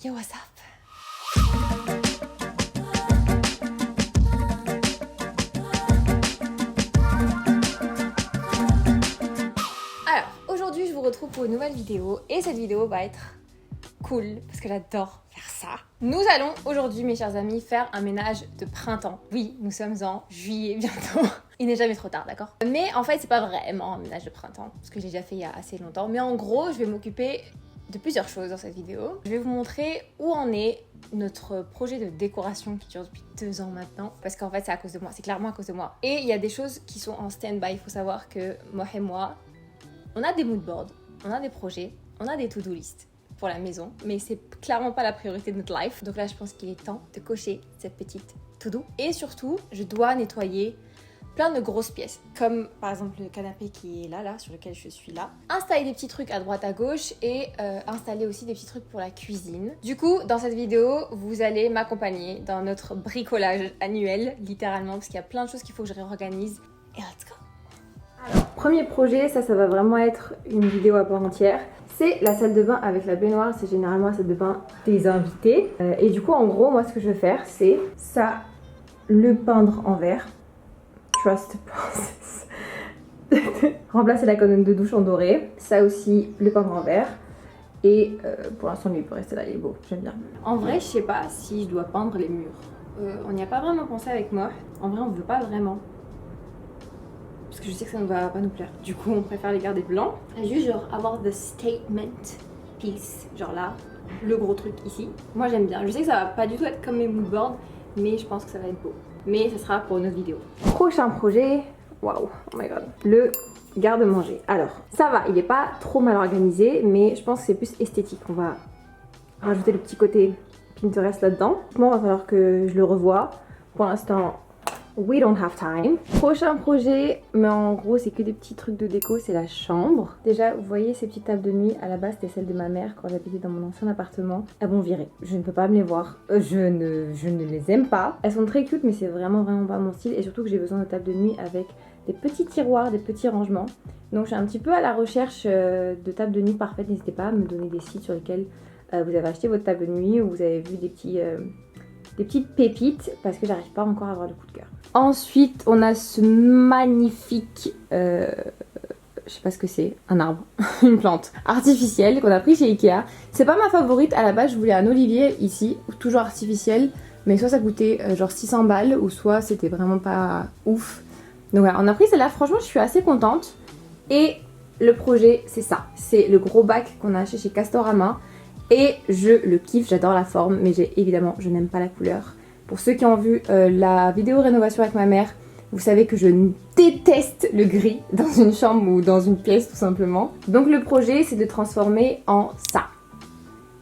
Yo, what's up? Alors, aujourd'hui je vous retrouve pour une nouvelle vidéo et cette vidéo va être cool parce que j'adore faire ça. Nous allons aujourd'hui, mes chers amis, faire un ménage de printemps. Oui, nous sommes en juillet bientôt. Il n'est jamais trop tard, d'accord? Mais en fait, c'est pas vraiment un ménage de printemps parce que j'ai déjà fait il y a assez longtemps. Mais en gros, je vais m'occuper de plusieurs choses dans cette vidéo. Je vais vous montrer où en est notre projet de décoration qui dure depuis 2 ans maintenant. Parce qu'en fait, c'est à cause de moi. C'est clairement à cause de moi. Et il y a des choses qui sont en stand-by. Il faut savoir que moi, on a des moodboards, on a des projets, on a des to-do list pour la maison, mais c'est clairement pas la priorité de notre life. Donc là, je pense qu'il est temps de cocher cette petite to-do. Et surtout, je dois nettoyer plein de grosses pièces, comme par exemple le canapé qui est là, sur lequel je suis là. Installer des petits trucs à droite à gauche et installer aussi des petits trucs pour la cuisine. Du coup, dans cette vidéo, vous allez m'accompagner dans notre bricolage annuel, littéralement, parce qu'il y a plein de choses qu'il faut que je réorganise. Et let's go! Alors, premier projet, ça va vraiment être une vidéo à part entière. C'est la salle de bain avec la baignoire. C'est généralement la salle de bain des invités. Et du coup, en gros, moi, ce que je vais faire, c'est ça, le peindre en vert. Trust process. Remplacer la colonne de douche en doré. Ça aussi, le peindre en vert. Et pour l'instant, lui, il peut rester là, il est beau. J'aime bien. En vrai, je sais pas si je dois peindre les murs. On n'y a pas vraiment pensé avec moi. En vrai, on ne veut pas vraiment. Parce que je sais que ça ne va pas nous plaire. Du coup, on préfère les garder blancs. Juste genre avoir the statement piece. Genre là, le gros truc ici. Moi, j'aime bien. Je sais que ça va pas du tout être comme mes moodboards, mais je pense que ça va être beau. Mais ça sera pour une autre vidéo. Prochain projet. Waouh, oh my god. Le garde-manger. Alors, ça va, il est pas trop mal organisé, mais je pense que c'est plus esthétique. On va rajouter le petit côté Pinterest là-dedans. Moi, il va falloir que je le revoie. Pour l'instant, we don't have time. Prochain projet, mais en gros c'est que des petits trucs de déco, c'est la chambre. Déjà vous voyez ces petites tables de nuit, à la base c'était celle de ma mère quand j'habitais dans mon ancien appartement. Elles vont virer, je ne peux pas me les voir, je ne les aime pas. Elles sont très cute mais c'est vraiment pas mon style et surtout que j'ai besoin de tables de nuit avec des petits tiroirs, des petits rangements. Donc je suis un petit peu à la recherche de tables de nuit parfaites. N'hésitez pas à me donner des sites sur lesquels vous avez acheté votre table de nuit ou vous avez vu des petites pépites parce que j'arrive pas encore à avoir le coup de cœur. Ensuite, on a ce magnifique, je sais pas ce que c'est, un arbre, une plante artificielle qu'on a pris chez Ikea. C'est pas ma favorite, à la base je voulais un olivier ici, toujours artificiel, mais soit ça coûtait genre 600 balles ou soit c'était vraiment pas ouf. Donc voilà, on a pris celle-là, franchement je suis assez contente. Et le projet c'est ça, c'est le gros bac qu'on a acheté chez Castorama. Et je le kiffe, j'adore la forme, mais évidemment je n'aime pas la couleur. Pour ceux qui ont vu la vidéo rénovation avec ma mère, vous savez que je déteste le gris dans une chambre ou dans une pièce tout simplement. Donc le projet c'est de transformer en ça.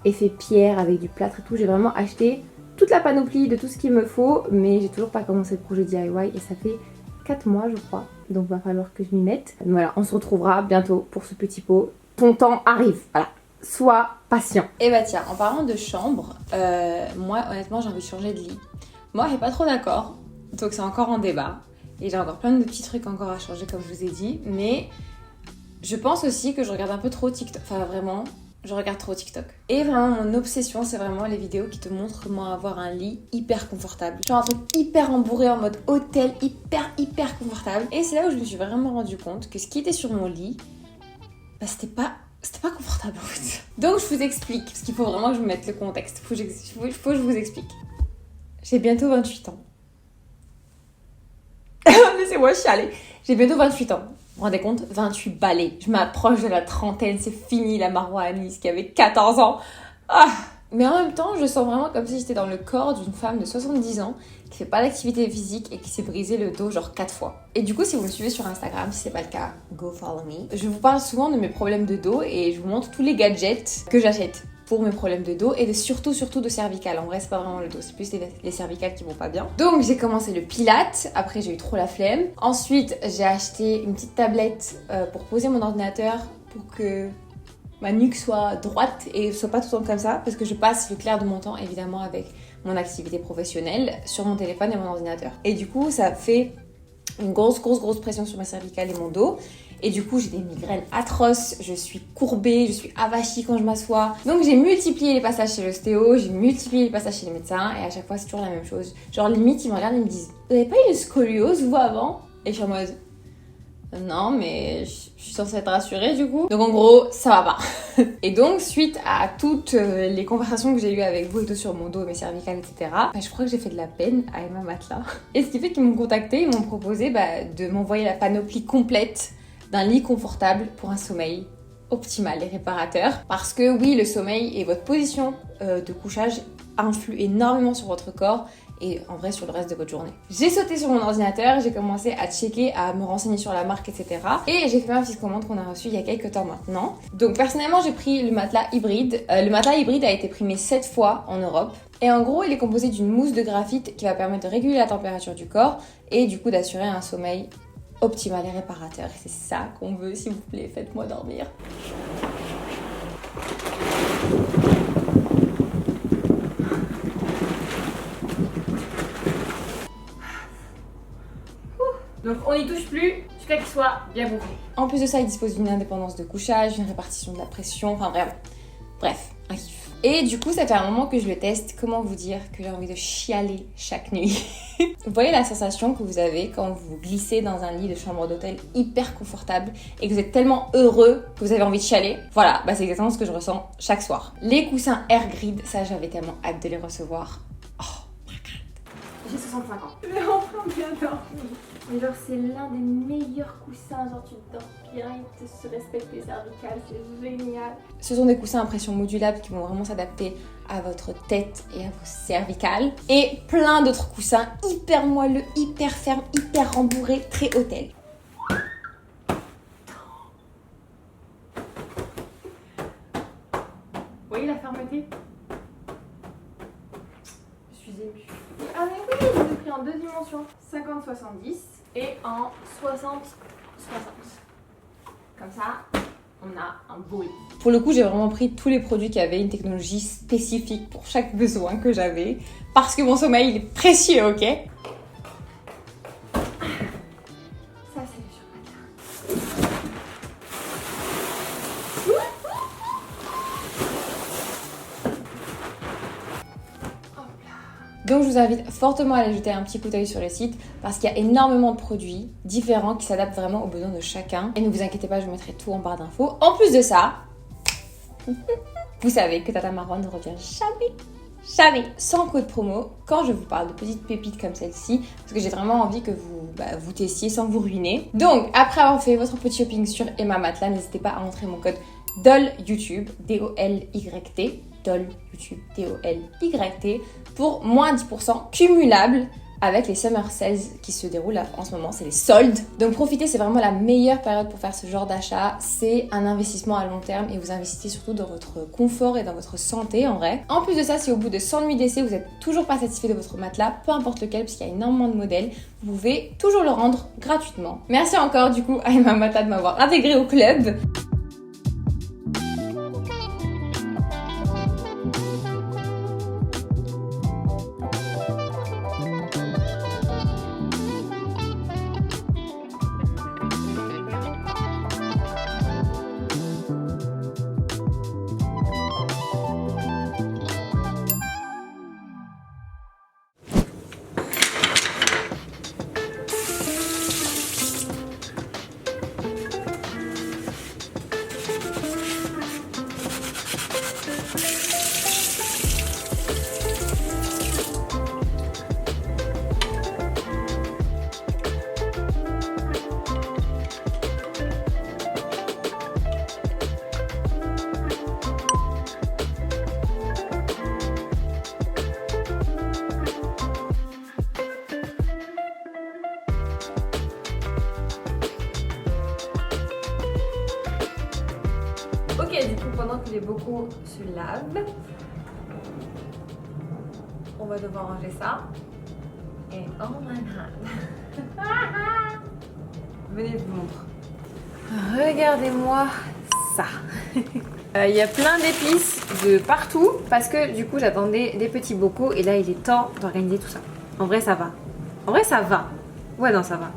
Effet pierre avec du plâtre et tout. J'ai vraiment acheté toute la panoplie de tout ce qu'il me faut, mais j'ai toujours pas commencé le projet DIY et ça fait 4 mois je crois. Donc va falloir que je m'y mette. Voilà, on se retrouvera bientôt pour ce petit pot. Ton temps arrive, voilà. Sois patient. Et bah tiens, en parlant de chambre, moi honnêtement j'ai envie de changer de lit. Moi je suis pas trop d'accord, donc c'est encore en débat. Et j'ai encore plein de petits trucs encore à changer comme je vous ai dit. Mais je pense aussi que je regarde un peu trop TikTok. Enfin vraiment, je regarde trop TikTok. Et vraiment mon obsession c'est vraiment les vidéos qui te montrent comment avoir un lit hyper confortable. Genre un truc hyper embourré en mode hôtel, hyper confortable. Et c'est là où je me suis vraiment rendu compte que ce qui était sur mon lit, bah c'était pas confortable en fait. Donc je vous explique, parce qu'il faut vraiment que je me mette le contexte. Faut que je vous explique. J'ai bientôt 28 ans. Laissez-moi chialer. J'ai bientôt 28 ans. Vous vous rendez compte? 28 balais. Je m'approche de la trentaine, c'est fini la Marwa Anis qui avait 14 ans. Ah. Mais en même temps, je sens vraiment comme si j'étais dans le corps d'une femme de 70 ans qui fait pas d'activité physique et qui s'est brisé le dos genre 4 fois. Et du coup, si vous me suivez sur Instagram, si c'est pas le cas, go follow me. Je vous parle souvent de mes problèmes de dos et je vous montre tous les gadgets que j'achète pour mes problèmes de dos et surtout de cervical. En vrai, c'est pas vraiment le dos, c'est plus les cervicales qui vont pas bien. Donc j'ai commencé le pilate, après j'ai eu trop la flemme. Ensuite, j'ai acheté une petite tablette pour poser mon ordinateur pour que ma nuque soit droite et soit pas tout le temps comme ça, parce que je passe le clair de mon temps évidemment avec mon activité professionnelle sur mon téléphone et mon ordinateur. Et du coup, ça fait une grosse pression sur ma cervicale et mon dos. Et du coup, j'ai des migraines atroces, je suis courbée, je suis avachie quand je m'assois. Donc j'ai multiplié les passages chez l'ostéo, j'ai multiplié les passages chez les médecins et à chaque fois c'est toujours la même chose. Genre limite, ils me regardent et ils me disent « Vous avez pas eu de scoliose vous avant ?» Et je suis en mode non, mais je suis censée être rassurée du coup. Donc en gros, ça va pas. Et donc, suite à toutes les conversations que j'ai eues avec vous et tout sur mon dos, mes cervicales, etc., je crois que j'ai fait de la peine à Emma Matelas. Et ce qui fait qu'ils m'ont contacté, ils m'ont proposé de m'envoyer la panoplie complète d'un lit confortable pour un sommeil optimal et réparateur. Parce que oui, le sommeil et votre position de couchage influent énormément sur votre corps et en vrai sur le reste de votre journée. J'ai sauté sur mon ordinateur, j'ai commencé à checker, à me renseigner sur la marque, etc. Et j'ai fait ma petite commande qu'on a reçue il y a quelques temps maintenant. Donc personnellement, j'ai pris le matelas hybride. Le matelas hybride a été primé 7 fois en Europe. Et en gros, il est composé d'une mousse de graphite qui va permettre de réguler la température du corps et du coup d'assurer un sommeil optimal et réparateur. C'est ça qu'on veut, s'il vous plaît, faites-moi dormir. Donc on n'y touche plus jusqu'à qu'il soit bien bouffé. En plus de ça, il dispose d'une indépendance de couchage, d'une répartition de la pression, enfin vraiment. Bref, un kiff. Et du coup, ça fait un moment que je le teste. Comment vous dire que j'ai envie de chialer chaque nuit. Vous voyez la sensation que vous avez quand vous glissez dans un lit de chambre d'hôtel hyper confortable et que vous êtes tellement heureux que vous avez envie de chialer? Voilà, c'est exactement ce que je ressens chaque soir. Les coussins Airgrid, ça j'avais tellement hâte de les recevoir. Oh my god. J'ai 65 ans. Je vais enfin bien dormir. Mais genre c'est l'un des meilleurs coussins, genre tu dors bien, il te se respecte les cervicales, c'est génial. Ce sont des coussins à pression modulable qui vont vraiment s'adapter à votre tête et à vos cervicales. Et plein d'autres coussins hyper moelleux, hyper fermes, hyper rembourrés, très hôtel. Vous voyez la fermeté? Je suis émue. Ah mais oui, je l'ai pris en 2 dimensions, 50-70 et en 60-60. Comme ça, on a un beau lit. Pour le coup, j'ai vraiment pris tous les produits qui avaient une technologie spécifique pour chaque besoin que j'avais. Parce que mon sommeil, il est précieux, ok? Ça, c'est le surmatin. Donc je vous invite fortement à aller jeter un petit coup d'œil sur le site parce qu'il y a énormément de produits différents qui s'adaptent vraiment aux besoins de chacun. Et ne vous inquiétez pas, je vous mettrai tout en barre d'infos. En plus de ça, vous savez que Tata Marwan ne revient jamais sans code promo quand je vous parle de petites pépites comme celle-ci parce que j'ai vraiment envie que vous testiez sans vous ruiner. Donc après avoir fait votre petit shopping sur Emma Matelas, n'hésitez pas à entrer mon code DOLYouTube, D-O-L-Y-T, DOL YouTube, D-O-L-Y-T, pour moins 10% cumulable avec les Summer Sales qui se déroulent en ce moment, c'est les soldes. Donc profitez, c'est vraiment la meilleure période pour faire ce genre d'achat. C'est un investissement à long terme et vous investissez surtout dans votre confort et dans votre santé en vrai. En plus de ça, si au bout de 100 nuits d'essai, vous n'êtes toujours pas satisfait de votre matelas, peu importe lequel, puisqu'il y a énormément de modèles, vous pouvez toujours le rendre gratuitement. Merci encore du coup à Emma Matelas de m'avoir intégré au club. Ok, du coup, pendant que les bocaux se lavent, on va devoir ranger ça. Et oh my god. Venez, je vous montre. Regardez-moi ça. Il y a plein d'épices de partout parce que du coup, j'attendais des petits bocaux et là, il est temps d'organiser tout ça. En vrai, ça va. En vrai, ça va. Ouais, non, ça va.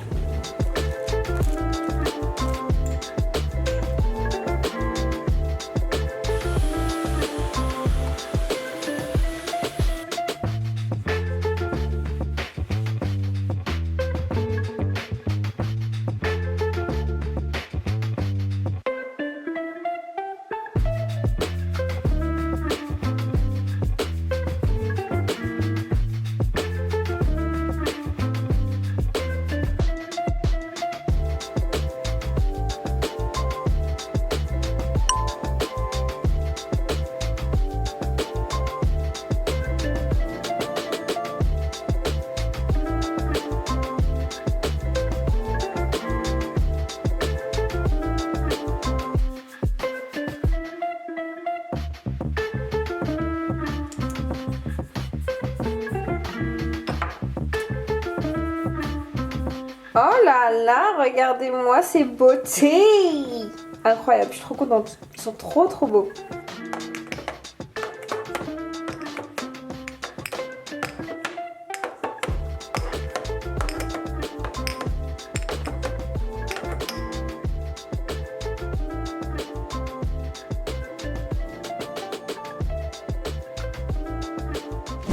Oh là là, regardez-moi ces beautés. Incroyable, je suis trop contente. Ils sont trop beaux.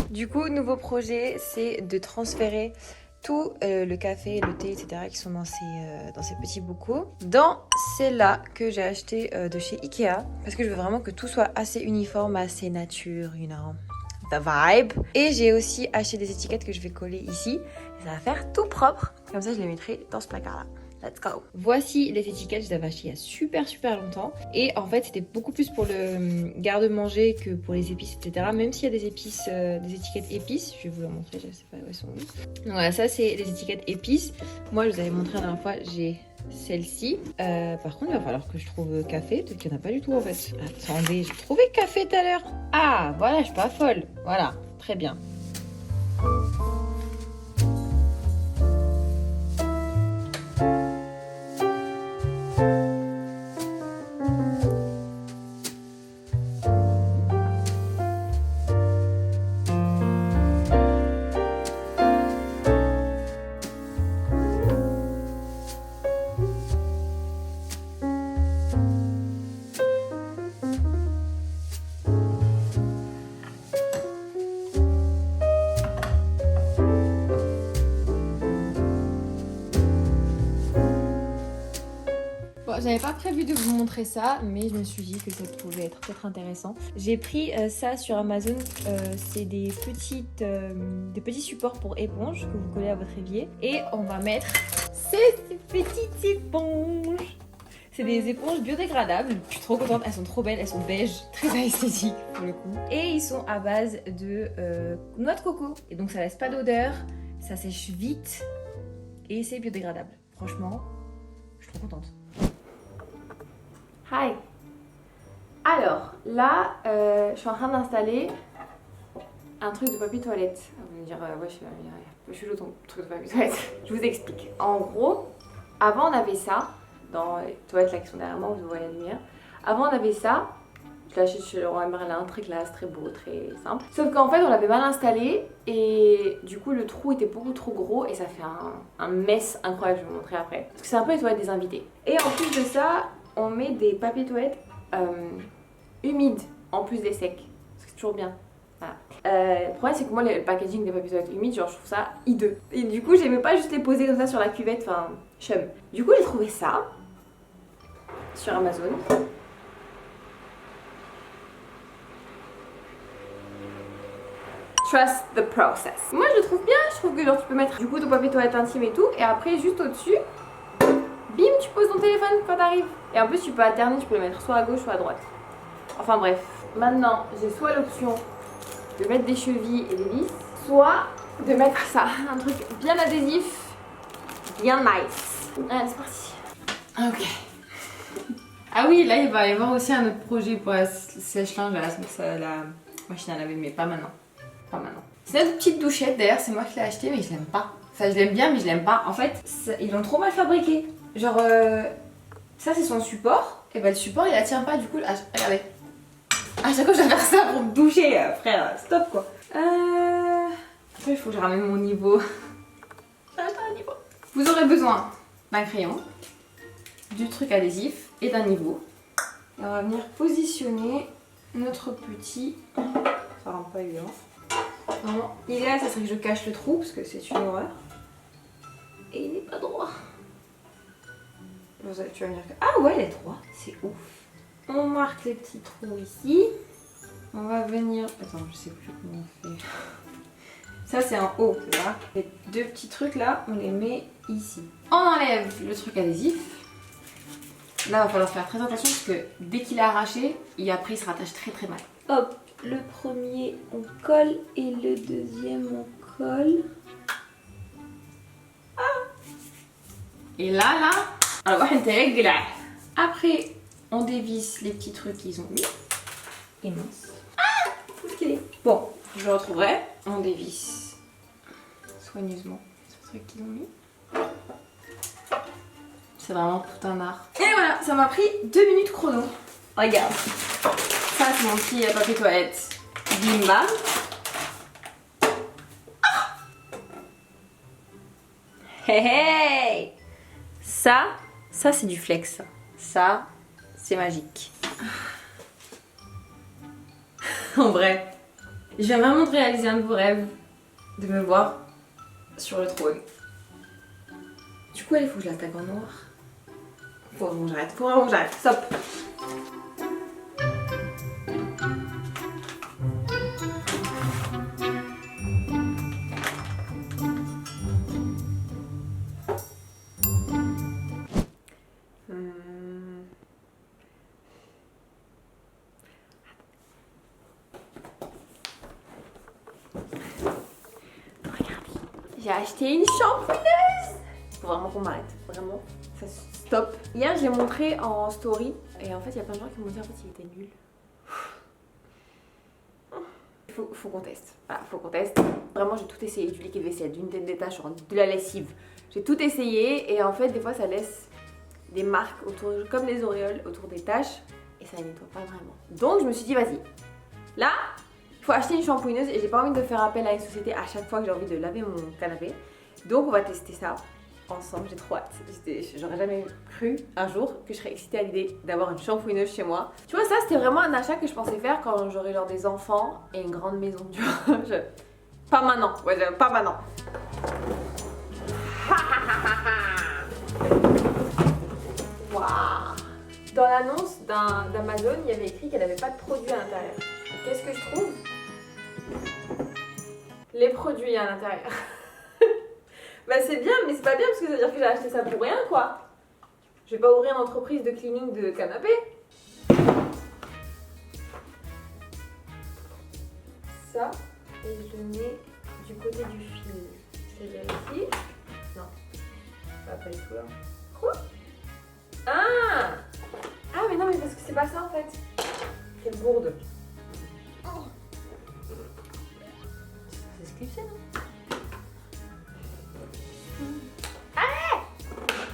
Du coup, nouveau projet, c'est de transférer tout le café, le thé, etc. qui sont dans ces petits bocaux dans celle-là que j'ai acheté de chez Ikea parce que je veux vraiment que tout soit assez uniforme, assez nature, you know, the vibe. Et j'ai aussi acheté des étiquettes que je vais coller ici. Et ça va faire tout propre. Comme ça, je les mettrai dans ce placard-là. Let's go. Voici les étiquettes, je les avais achetées il y a super longtemps. Et en fait, c'était beaucoup plus pour le garde-manger que pour les épices, etc. Même s'il y a des épices, des étiquettes épices. Je vais vous les montrer, je sais pas où elles sont. Donc voilà, ça c'est les étiquettes épices. Moi, je vous avais montré la dernière fois, j'ai celle-ci. Par contre, il va falloir que je trouve café. Peut-être qu'il n'y en a pas du tout en fait. Attendez, j'ai trouvé café tout à l'heure. Ah, voilà, je suis pas folle. Voilà, très bien. Bon, j'avais pas prévu de vous montrer ça, mais je me suis dit que ça pouvait être peut-être intéressant. J'ai pris ça sur Amazon, c'est des petits supports pour éponges que vous collez à votre évier. Et on va mettre ces petites éponges. C'est des éponges biodégradables, je suis trop contente, elles sont trop belles, elles sont beige, très esthétiques pour le coup. Et ils sont à base de noix de coco. Et donc ça laisse pas d'odeur, ça sèche vite et c'est biodégradable. Franchement, je suis trop contente. Hi. Alors, là, je suis en train d'installer un truc de papier toilette. Vous allez me dire, ouais, je suis un peu chelou ton truc de papier toilette. Je vous explique. En gros, avant on avait ça, dans les toilettes là qui sont derrière moi, vous voyez la lumière. Avant on avait ça, je l'ai acheté chez Leroy Merlin, très classe, très beau, très simple. Sauf qu'en fait on l'avait mal installé et du coup le trou était beaucoup trop gros et ça fait un mess incroyable, je vais vous montrer après. Parce que c'est un peu les toilettes des invités. Et en plus de ça, on met des papiers toilettes humides en plus des secs. C'est toujours bien. Voilà. Le problème c'est que moi le packaging des papiers toilettes humides, genre je trouve ça hideux. Et du coup j'aimais pas juste les poser comme ça sur la cuvette, enfin chum. Du coup j'ai trouvé ça sur Amazon. Trust the process. Moi je le trouve bien, je trouve que genre tu peux mettre du coup ton papier toilette intime et tout, et après juste au-dessus, bim, tu poses ton téléphone quand t'arrives. Et en plus tu peux alterner, tu peux le mettre soit à gauche soit à droite. Enfin bref, maintenant j'ai soit l'option de mettre des chevilles et des vis, soit de mettre ça, un truc bien adhésif, bien nice. Allez c'est parti. Ok. Ah oui, là il va y avoir aussi un autre projet pour la sèche-linge, la machine à laver, mais pas maintenant. Pas maintenant. C'est notre petite douchette d'ailleurs, c'est moi qui l'ai acheté mais je l'aime pas. Enfin je l'aime bien mais je l'aime pas. En fait, ils l'ont trop mal fabriqué. Genre, ça c'est son support. Et bah le support il la tient pas du coup. Regardez. À chaque fois je dois faire ça pour me doucher, frère. Stop quoi. Après il faut que je ramène mon niveau. J'ai acheté un niveau. Vous aurez besoin d'un crayon, du truc adhésif et d'un niveau. Et on va venir positionner notre petit... Ça rend pas évident. Vraiment, l'idéal ça serait que je cache le trou parce que c'est une horreur. Et il n'est pas droit. Tu vas me dire que... Ah ouais, il est droit, c'est ouf. On marque les petits trous ici. On va venir... Attends, je sais plus comment on fait. Ça c'est en haut, c'est ça. Les deux petits trucs là, on les met ici. On enlève le truc adhésif. Là, il va falloir faire très attention parce que dès qu'il est arraché, après il se rattache très mal. Hop, le premier on colle et le deuxième on colle. Ah. Et là, alors après on dévisse les petits trucs qu'ils ont mis. Et mince. Ah, bon, je le retrouverai. On dévisse soigneusement ce truc qu'ils ont mis. C'est vraiment tout un art. Et voilà, ça m'a pris 2 minutes chrono. Regarde. Ça, c'est mon petit papier toilette. Bim bam. Ah, hey hey. Ça c'est du flex. Ça, c'est magique. En vrai, je viens vraiment de réaliser un de vos rêves, de me voir sur le trône. Du coup, il faut que je la tague en noir. Faut vraiment que j'arrête, stop. J'ai acheté une shampooineuse. Faut vraiment qu'on m'arrête, vraiment. Ça stop. Hier, je l'ai montré en story et en fait, il y a plein de gens qui m'ont dit en fait il était nul. Faut qu'on teste. Voilà, faut qu'on teste. Vraiment, j'ai tout essayé. Du liquide vaisselle, d'une tête détachante, de la lessive. J'ai tout essayé et en fait, des fois, ça laisse des marques autour, comme des auréoles autour des taches et ça nettoie pas vraiment. Donc, je me suis dit, vas-y. Là, il faut acheter une shampooineuse et j'ai pas envie de faire appel à une société à chaque fois que j'ai envie de laver mon canapé. Donc, on va tester ça ensemble. J'ai trop hâte. J'aurais jamais cru un jour que je serais excitée à l'idée d'avoir une shampooineuse chez moi. Tu vois, ça c'était vraiment un achat que je pensais faire quand j'aurais genre des enfants et une grande maison. Tu vois, pas maintenant. Ouais, pas maintenant. Waouh. Dans l'annonce d'Amazon, il y avait écrit qu'elle n'avait pas de produits à l'intérieur. Qu'est-ce que je trouve? Les produits à l'intérieur. Bah c'est bien, mais c'est pas bien parce que ça veut dire que j'ai acheté ça pour rien quoi. Je vais pas ouvrir une entreprise de cleaning de canapé. Ça, et je le mets du côté du fil. C'est-à-dire ici. Non, ça va pas du tout là. Quoi? Ah! Ah mais non mais parce que c'est pas ça en fait. Quelle bourde. Oh. C'est ce qu'il fait non?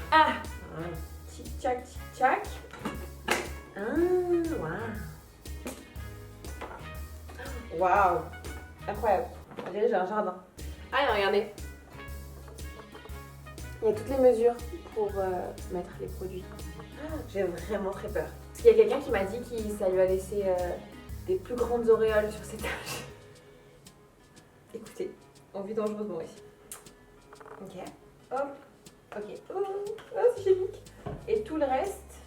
Ah! Tic-tac, tic-tac. Ah, waouh. Waouh. Incroyable. On dirait que j'ai un jardin. Ah, et regardez. Il y a toutes les mesures pour mettre les produits. J'ai vraiment très peur. Parce qu'il y a quelqu'un qui m'a dit que ça lui a laissé des plus grandes auréoles sur ses taches. Écoutez, on vit dangereusement ici. Ok. Hop. Ok. Oh, c'est chimique. Et tout le reste.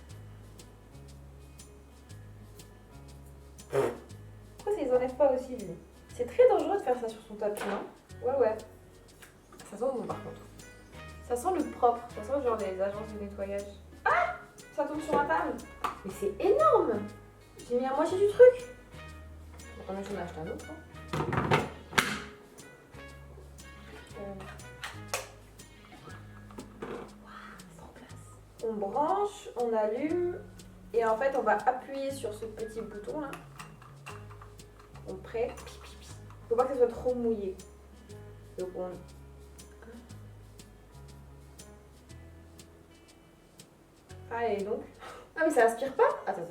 Pourquoi ça les enlève pas aussi, lui? C'est très dangereux de faire ça sur son tapis, non? Ouais, ouais. Ça sent bon par contre. Ça sent le propre. Ça sent genre les agences de nettoyage. Ah! Ça tombe sur ma table. Mais c'est énorme! J'ai mis à moitié du truc. Donc on a acheté un autre. Hein. On branche, on allume et en fait on va appuyer sur ce petit bouton là. On prête. Faut pas que ça soit trop mouillé. Donc on... Allez donc. Ah mais ça aspire pas? Attends.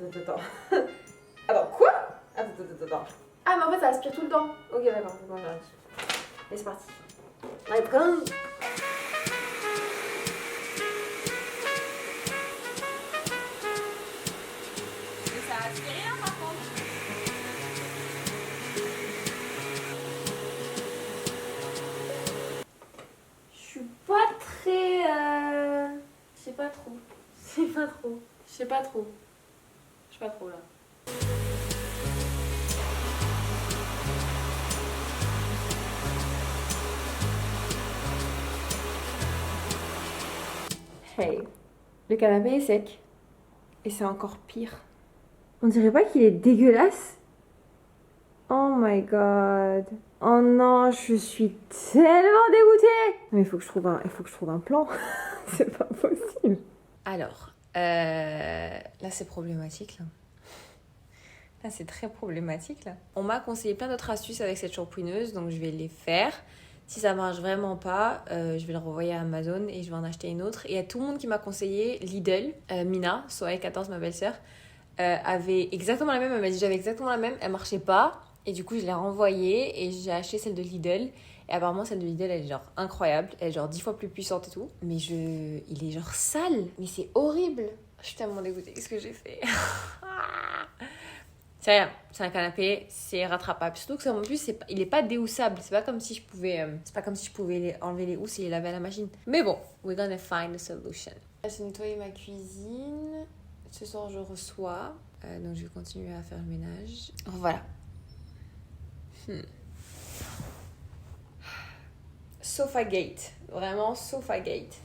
Attends, quoi? Attends. Ah mais en fait ça aspire tout le temps. Ok d'accord, bon, j'arrête. Et c'est parti. Let's go. Je sais pas trop là. Hey, le canapé est sec. Et c'est encore pire. On dirait pas qu'il est dégueulasse? Oh my god. Oh non, je suis tellement dégoûtée. Mais il faut que je trouve un plan. C'est pas possible. Alors, là c'est problématique là. Là c'est très problématique là. On m'a conseillé plein d'autres astuces avec cette shampooineuse, donc je vais les faire. Si ça marche vraiment pas, je vais le renvoyer à Amazon et je vais en acheter une autre. Et il y a tout le monde qui m'a conseillé Lidl. Mina, Soae14, ma belle-sœur, avait exactement la même. Elle m'a dit j'avais exactement la même, elle marchait pas. Et du coup, je l'ai renvoyée et j'ai acheté celle de Lidl. Et apparemment, celle de Lidl, elle est genre incroyable. Elle est genre 10 fois plus puissante et tout. Mais il est genre sale. Mais c'est horrible. Je suis tellement dégoûtée. Qu'est-ce que j'ai fait? C'est rien, c'est un canapé, c'est rattrapable. Surtout que en plus, il est pas déhoussable. C'est pas comme si je pouvais enlever les housses et les laver à la machine. Mais bon, we're gonna find a solution. J'ai nettoyé ma cuisine. Ce soir, je reçois. Donc, je vais continuer à faire le ménage. Voilà. Sofagate. Vraiment, Sofagate.